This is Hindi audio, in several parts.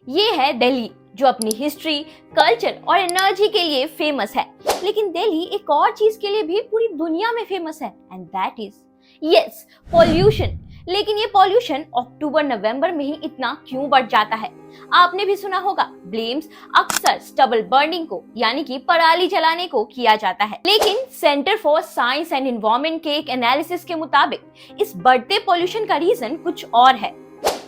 ये है दिल्ली, जो अपनी हिस्ट्री, कल्चर और एनर्जी के लिए फेमस है। लेकिन दिल्ली एक और चीज के लिए भी पूरी दुनिया में फेमस है, and that is yes, pollution. लेकिन ये पॉल्यूशन अक्टूबर नवंबर में ही इतना क्यों बढ़ जाता है? आपने भी सुना होगा, ब्लेम्स अक्सर स्टबल बर्निंग को यानी कि पराली जलाने को किया जाता है। लेकिन centre for science and environment के एक एनालिसिस के मुताबिक इस बढ़ते पॉल्यूशन का रीजन कुछ और है।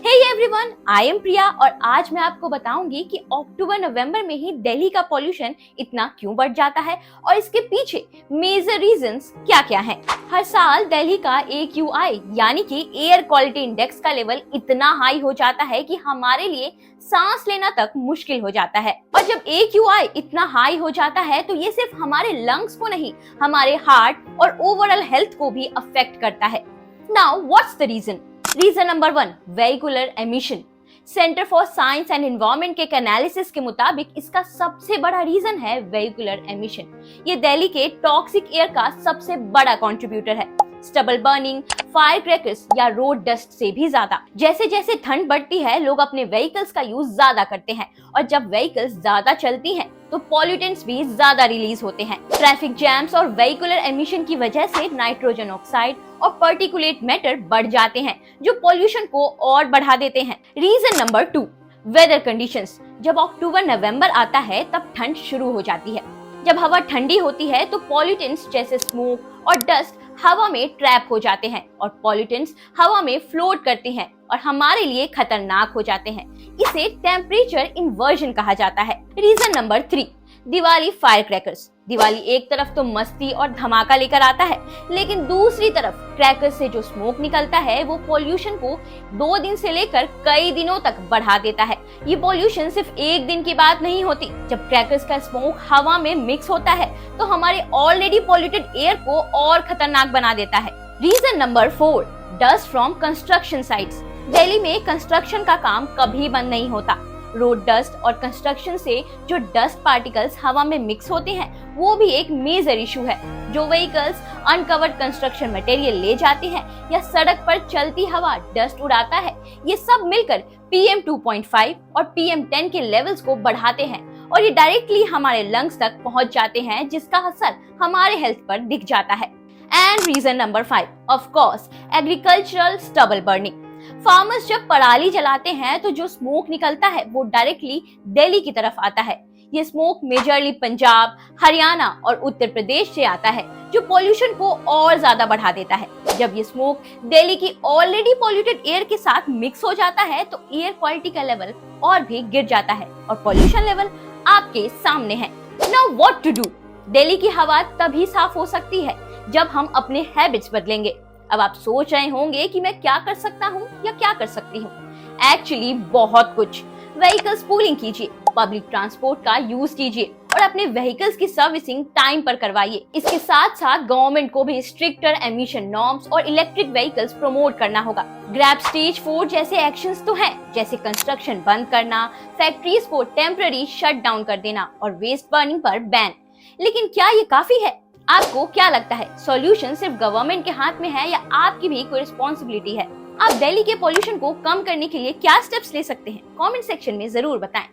हे एवरीवन, आई एम प्रिया और आज मैं आपको बताऊंगी कि अक्टूबर नवंबर में ही दिल्ली का पॉल्यूशन इतना क्यों बढ़ जाता है और इसके पीछे मेजर रीजंस क्या-क्या हैं। हर साल दिल्ली का AQI यानी कि एयर क्वालिटी इंडेक्स का लेवल इतना हाई हो जाता है कि हमारे लिए सांस लेना तक मुश्किल हो जाता है। और जब AQI इतना हाई हो जाता है तो ये सिर्फ हमारे लंग्स को नहीं, हमारे हार्ट और ओवरऑल हेल्थ को भी अफेक्ट करता है। Now what's the reason? Reason number 1, vehicular emission. Centre for science and environment के एनालिसिस के मुताबिक इसका सबसे बड़ा रीजन है वेहिकुलर एमिशन। ये दिल्ली के टॉक्सिक एयर का सबसे बड़ा कंट्रीब्यूटर है, स्टबल बर्निंग, फायर क्रैकर्स या रोड डस्ट से भी ज्यादा। जैसे जैसे ठंड बढ़ती है, लोग अपने व्हीकल्स का यूज ज्यादा करते हैं और जब व्हीकल्स ज्यादा चलती हैं तो पॉल्यूटेंट्स भी ज्यादा रिलीज होते हैं। ट्रैफिक जैम्स और वेहिकुलर एमिशन की वजह से नाइट्रोजन ऑक्साइड और पार्टिकुलेट मैटर बढ़ जाते हैं, जो पॉल्यूशन को और बढ़ा देते हैं। Reason number 2, weather conditions. जब अक्टूबर नवंबर आता है तब ठंड शुरू हो जाती है। जब हवा ठंडी होती है तो पॉल्यूटेंट्स जैसे स्मोक और डस्ट हवा में ट्रैप हो जाते हैं और पॉल्यूटेंट्स हवा में फ्लोट करते हैं और हमारे लिए खतरनाक हो जाते हैं। इसे टेम्परेचर इन्वर्जन कहा जाता है। Reason number 3, Diwali firecrackers. Diwali एक तरफ तो मस्ती और धमाका लेकर आता है, लेकिन दूसरी तरफ क्रैकर्स से जो स्मोक निकलता है वो पॉल्यूशन को 2 दिन से लेकर कई दिनों तक बढ़ा देता है। ये पॉल्यूशन सिर्फ एक दिन की बात नहीं होती। जब क्रैकर्स का स्मोक हवा में मिक्स होता है तो हमारे ऑलरेडी पॉल्यूटेड एयर को और खतरनाक बना देता है। Reason number 4, dust from construction sites. Delhi में कंस्ट्रक्शन का काम कभी बंद नहीं होता। रोड डस्ट और कंस्ट्रक्शन से जो डस्ट पार्टिकल्स हवा में मिक्स होते हैं वो भी एक मेजर इशू है। जो व्हीकल्स अनकवर्ड कंस्ट्रक्शन मटेरियल ले जाते हैं या सड़क पर चलती हवा डस्ट उड़ाता है, ये सब मिलकर PM 2.5 और PM 10 के लेवल्स को बढ़ाते हैं और ये डायरेक्टली हमारे लंग्स तक पहुंच जाते हैं, जिसका असर हमारे हेल्थ पर दिख जाता है। And reason number 5, of course, agricultural stubble burning. Farmers जब पराली जलाते हैं तो जो स्मोक निकलता है वो डायरेक्टली दिल्ली की तरफ आता है। ये स्मोक मेजरली पंजाब, हरियाणा और उत्तर प्रदेश से आता है, जो पॉल्यूशन को और ज्यादा बढ़ा देता है। जब ये स्मोक दिल्ली की ऑलरेडी पॉल्यूटेड एयर के साथ मिक्स हो जाता है तो एयर क्वालिटी का लेवल और भी गिर जाता है और पॉल्यूशन लेवल आपके सामने है। Now what to do? Delhi की हवा तभी साफ हो सकती है जब हम अपने हैबिट्स बदलेंगे। अब आप सोच रहे होंगे कि मैं क्या कर सकता हूँ या क्या कर सकती हूँ। एक्चुअली बहुत कुछ। व्हीकल्स पूलिंग कीजिए, पब्लिक ट्रांसपोर्ट का यूज कीजिए और अपने व्हीकल्स की सर्विसिंग टाइम पर करवाइए। इसके साथ साथ गवर्नमेंट को भी स्ट्रिक्टर एमिशन नॉर्म्स और इलेक्ट्रिक व्हीकल्स प्रमोट करना होगा। ग्रैब स्टेज 4 जैसे एक्शंस तो हैं, जैसे कंस्ट्रक्शन बंद करना, फैक्ट्रीज को टेम्पररी शट डाउन कर देना और वेस्ट बर्निंग पर बैन। लेकिन क्या ये काफी है? आपको क्या लगता है, सॉल्यूशन सिर्फ गवर्नमेंट के हाथ में है या आपकी भी कोई रिस्पॉन्सिबिलिटी है? आप दिल्ली के पॉल्यूशन को कम करने के लिए क्या स्टेप्स ले सकते हैं? कमेंट सेक्शन में जरूर बताएं।